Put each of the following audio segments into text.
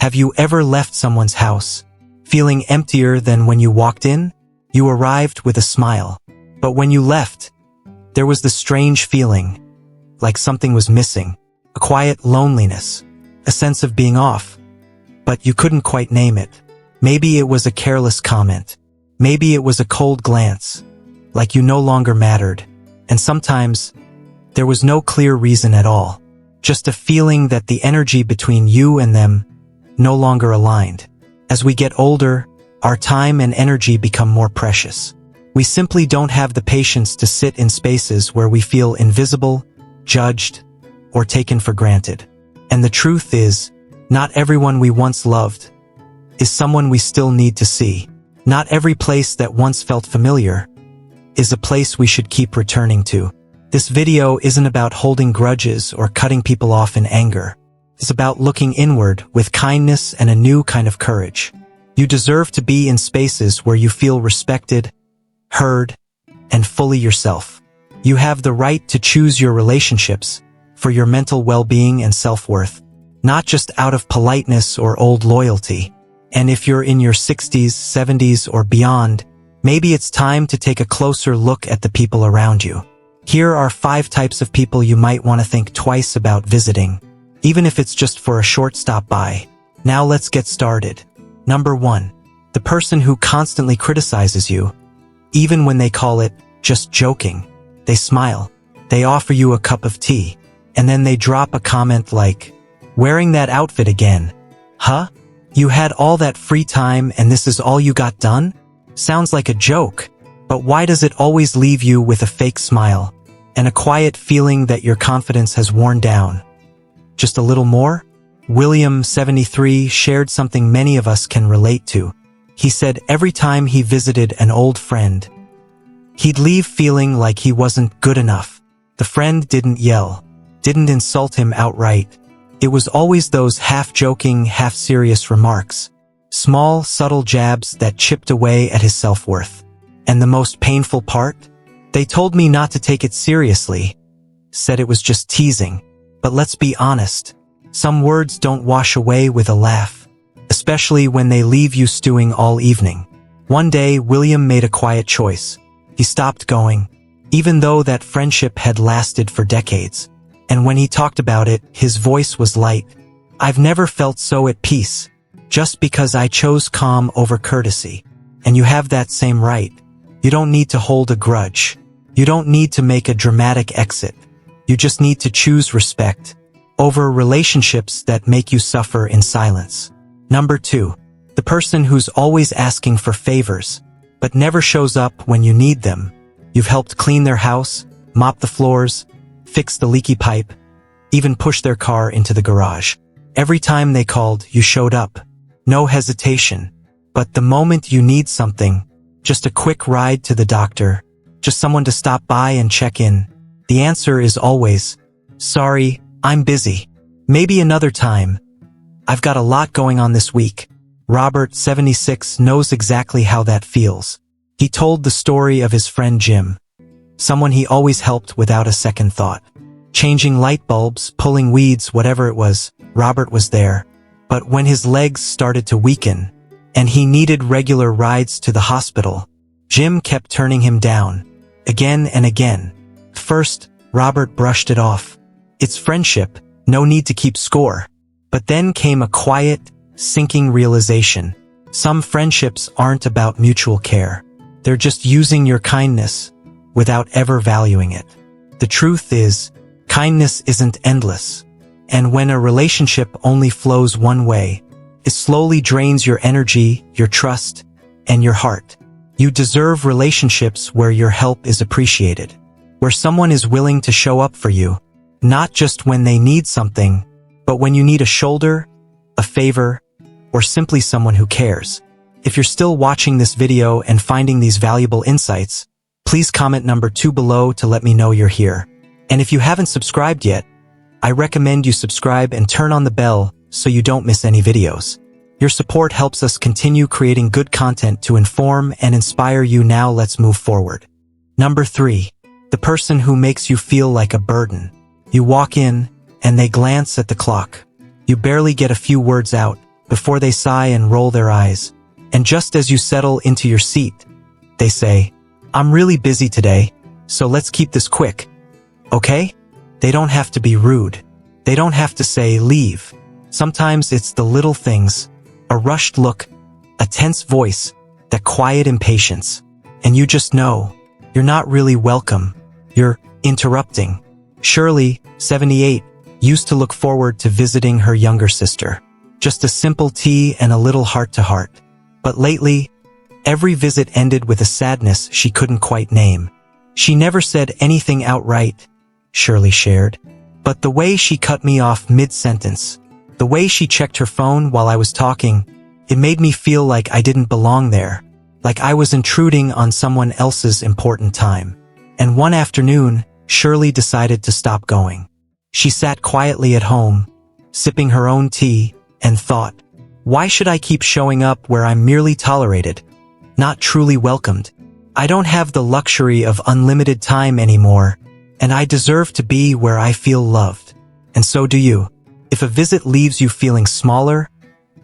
Have you ever left someone's house, feeling emptier than when you walked in? You arrived with a smile, but when you left, there was the strange feeling, like something was missing, a quiet loneliness, a sense of being off, but you couldn't quite name it. Maybe it was a careless comment. Maybe it was a cold glance, like you no longer mattered. And sometimes, there was no clear reason at all. Just a feeling that the energy between you and them no longer aligned. As we get older, our time and energy become more precious. We simply don't have the patience to sit in spaces where we feel invisible, judged, or taken for granted. And the truth is, not everyone we once loved is someone we still need to see. Not every place that once felt familiar is a place we should keep returning to. This video isn't about holding grudges or cutting people off in anger. It's about looking inward with kindness and a new kind of courage. You deserve to be in spaces where you feel respected, heard, and fully yourself. You have the right to choose your relationships for your mental well-being and self-worth, not just out of politeness or old loyalty. And if you're in your 60s, 70s, or beyond, maybe it's time to take a closer look at the people around you. Here are 5 types of people you might want to think twice about visiting, even if it's just for a short stop by. Now let's get started. Number 1. The person who constantly criticizes you, even when they call it just joking. They smile, they offer you a cup of tea, and then they drop a comment like, "Wearing that outfit again. Huh? You had all that free time and this is all you got done?" Sounds like a joke, but why does it always leave you with a fake smile and a quiet feeling that your confidence has worn down? Just a little more? William, 73, shared something many of us can relate to. He said every time he visited an old friend, he'd leave feeling like he wasn't good enough. The friend didn't yell, didn't insult him outright. It was always those half-joking, half-serious remarks. Small, subtle jabs that chipped away at his self-worth. And the most painful part? They told me not to take it seriously. Said it was just teasing. But let's be honest. Some words don't wash away with a laugh. Especially when they leave you stewing all evening. One day, William made a quiet choice. He stopped going, even though that friendship had lasted for decades. And when he talked about it, his voice was light. "I've never felt so at peace, just because I chose calm over courtesy. And you have that same right. You don't need to hold a grudge. You don't need to make a dramatic exit. You just need to choose respect over relationships that make you suffer in silence." Number 2. The person who's always asking for favors, but never shows up when you need them. You've helped clean their house, mop the floors, fix the leaky pipe, even push their car into the garage. Every time they called, you showed up. No hesitation. But the moment you need something, just a quick ride to the doctor, just someone to stop by and check in, the answer is always, "Sorry, I'm busy. Maybe another time. I've got a lot going on this week." Robert, 76, knows exactly how that feels. He told the story of his friend Jim, someone he always helped without a second thought. Changing light bulbs, pulling weeds, whatever it was, Robert was there. But when his legs started to weaken, and he needed regular rides to the hospital, Jim kept turning him down, again and again. First, Robert brushed it off. It's friendship, no need to keep score. But then came a quiet, sinking realization. Some friendships aren't about mutual care. They're just using your kindness without ever valuing it. The truth is, kindness isn't endless. And when a relationship only flows one way, it slowly drains your energy, your trust, and your heart. You deserve relationships where your help is appreciated, where someone is willing to show up for you, not just when they need something, but when you need a shoulder, a favor, or simply someone who cares. If you're still watching this video and finding these valuable insights, please comment number 2 below to let me know you're here. And if you haven't subscribed yet, I recommend you subscribe and turn on the bell so you don't miss any videos. Your support helps us continue creating good content to inform and inspire you. Now let's move forward. Number 3. The person who makes you feel like a burden. You walk in, and they glance at the clock. You barely get a few words out, before they sigh and roll their eyes. And just as you settle into your seat, they say, "I'm really busy today, so let's keep this quick. Okay?" They don't have to be rude. They don't have to say, "Leave." Sometimes it's the little things, a rushed look, a tense voice, that quiet impatience. And you just know, you're not really welcome. You're interrupting. Shirley, 78, used to look forward to visiting her younger sister. Just a simple tea and a little heart-to-heart. But lately, every visit ended with a sadness she couldn't quite name. She never said anything outright, Shirley shared. But the way she cut me off mid-sentence, the way she checked her phone while I was talking, it made me feel like I didn't belong there, like I was intruding on someone else's important time. And one afternoon, Shirley decided to stop going. She sat quietly at home, sipping her own tea, and thought, why should I keep showing up where I'm merely tolerated, not truly welcomed? I don't have the luxury of unlimited time anymore, and I deserve to be where I feel loved. And so do you. If a visit leaves you feeling smaller,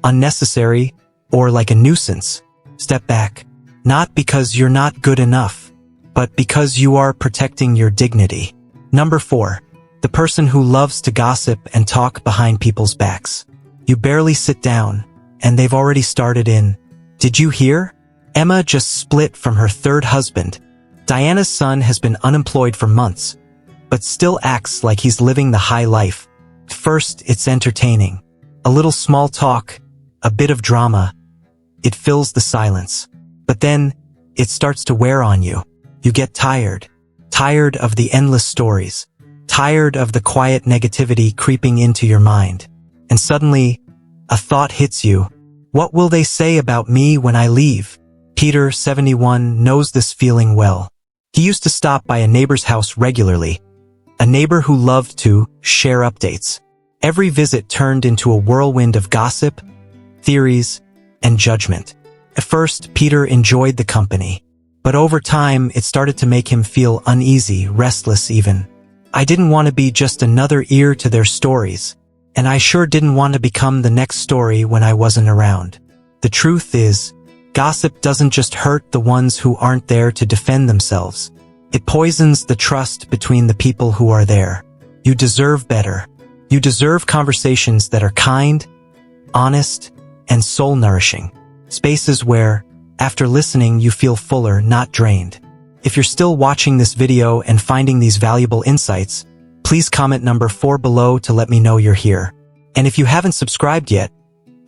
unnecessary, or like a nuisance, step back. Not because you're not good enough, but because you are protecting your dignity. Number 4. The person who loves to gossip and talk behind people's backs. You barely sit down, and they've already started in, "Did you hear? Emma just split from her third husband. Diana's son has been unemployed for months, but still acts like he's living the high life." First, it's entertaining. A little small talk, a bit of drama. It fills the silence. But then, it starts to wear on you. You get tired. Tired of the endless stories. Tired of the quiet negativity creeping into your mind. And suddenly, a thought hits you. What will they say about me when I leave? Peter, 71, knows this feeling well. He used to stop by a neighbor's house regularly. A neighbor who loved to share updates. Every visit turned into a whirlwind of gossip, theories, and judgment. At first, Peter enjoyed the company. But over time, it started to make him feel uneasy, restless even. I didn't want to be just another ear to their stories. And I sure didn't want to become the next story when I wasn't around. The truth is, gossip doesn't just hurt the ones who aren't there to defend themselves. It poisons the trust between the people who are there. You deserve better. You deserve conversations that are kind, honest, and soul-nourishing. Spaces where, after listening, you feel fuller, not drained. If you're still watching this video and finding these valuable insights, please comment number 4 below to let me know you're here. And if you haven't subscribed yet,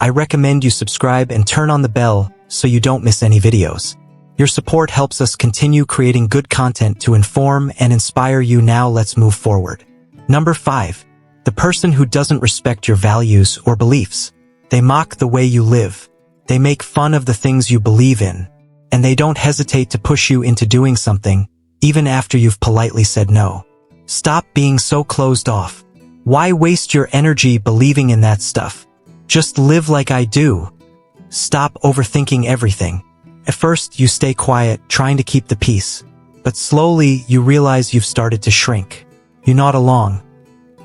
I recommend you subscribe and turn on the bell so you don't miss any videos. Your support helps us continue creating good content to inform and inspire you. Now let's move forward. Number 5. The person who doesn't respect your values or beliefs. They mock the way you live. They make fun of the things you believe in. And they don't hesitate to push you into doing something, even after you've politely said no. Stop being so closed off. Why waste your energy believing in that stuff? Just live like I do. Stop overthinking everything. At first, you stay quiet, trying to keep the peace. But slowly, you realize you've started to shrink. You nod along.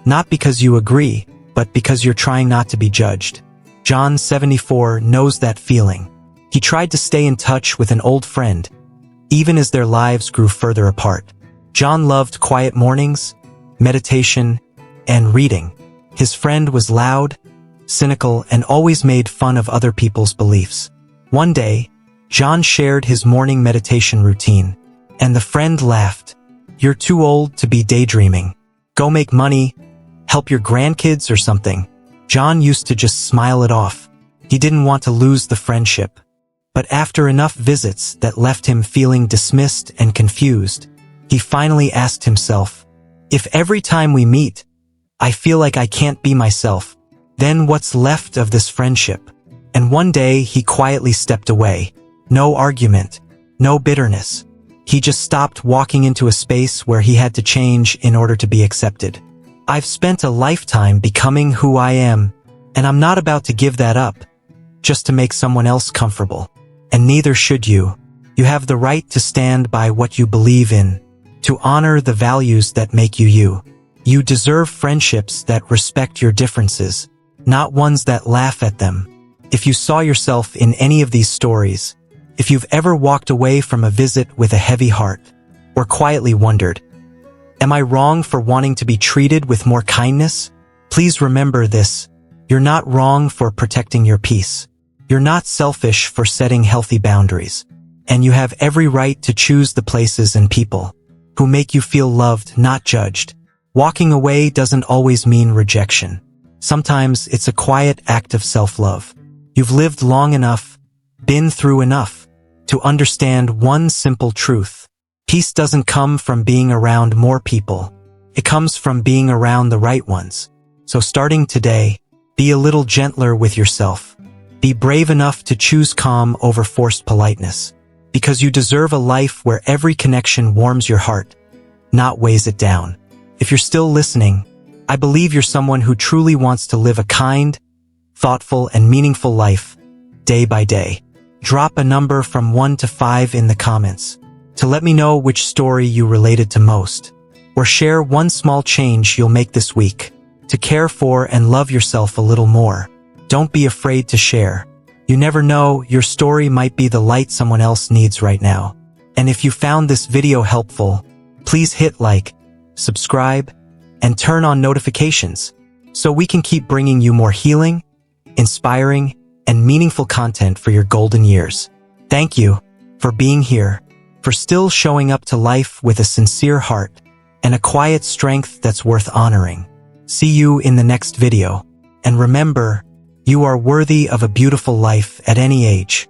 Not because you agree, but because you're trying not to be judged. John, 74, knows that feeling. He tried to stay in touch with an old friend, even as their lives grew further apart. John loved quiet mornings, meditation, and reading. His friend was loud, cynical, and always made fun of other people's beliefs. One day, John shared his morning meditation routine, and the friend laughed. "You're too old to be daydreaming. Go make money, help your grandkids or something." John used to just smile it off. He didn't want to lose the friendship. But after enough visits that left him feeling dismissed and confused, he finally asked himself, if every time we meet, I feel like I can't be myself, then what's left of this friendship? And one day he quietly stepped away. No argument, no bitterness. He just stopped walking into a space where he had to change in order to be accepted. I've spent a lifetime becoming who I am, and I'm not about to give that up, just to make someone else comfortable. And neither should you. You have the right to stand by what you believe in, to honor the values that make you you. You deserve friendships that respect your differences, not ones that laugh at them. If you saw yourself in any of these stories, if you've ever walked away from a visit with a heavy heart, or quietly wondered, am I wrong for wanting to be treated with more kindness? Please remember this. You're not wrong for protecting your peace. You're not selfish for setting healthy boundaries. And you have every right to choose the places and people who make you feel loved, not judged. Walking away doesn't always mean rejection. Sometimes it's a quiet act of self-love. You've lived long enough, been through enough, to understand one simple truth. Peace doesn't come from being around more people. It comes from being around the right ones. So starting today, be a little gentler with yourself. Be brave enough to choose calm over forced politeness. Because you deserve a life where every connection warms your heart, not weighs it down. If you're still listening, I believe you're someone who truly wants to live a kind, thoughtful, and meaningful life, day by day. Drop a number from 1 to 5 in the comments to let me know which story you related to most. Or share one small change you'll make this week to care for and love yourself a little more. Don't be afraid to share. You never know, your story might be the light someone else needs right now. And if you found this video helpful, please hit like, subscribe, and turn on notifications so we can keep bringing you more healing, inspiring, and meaningful content for your golden years. Thank you for being here, for still showing up to life with a sincere heart and a quiet strength that's worth honoring. See you in the next video. And remember, you are worthy of a beautiful life at any age.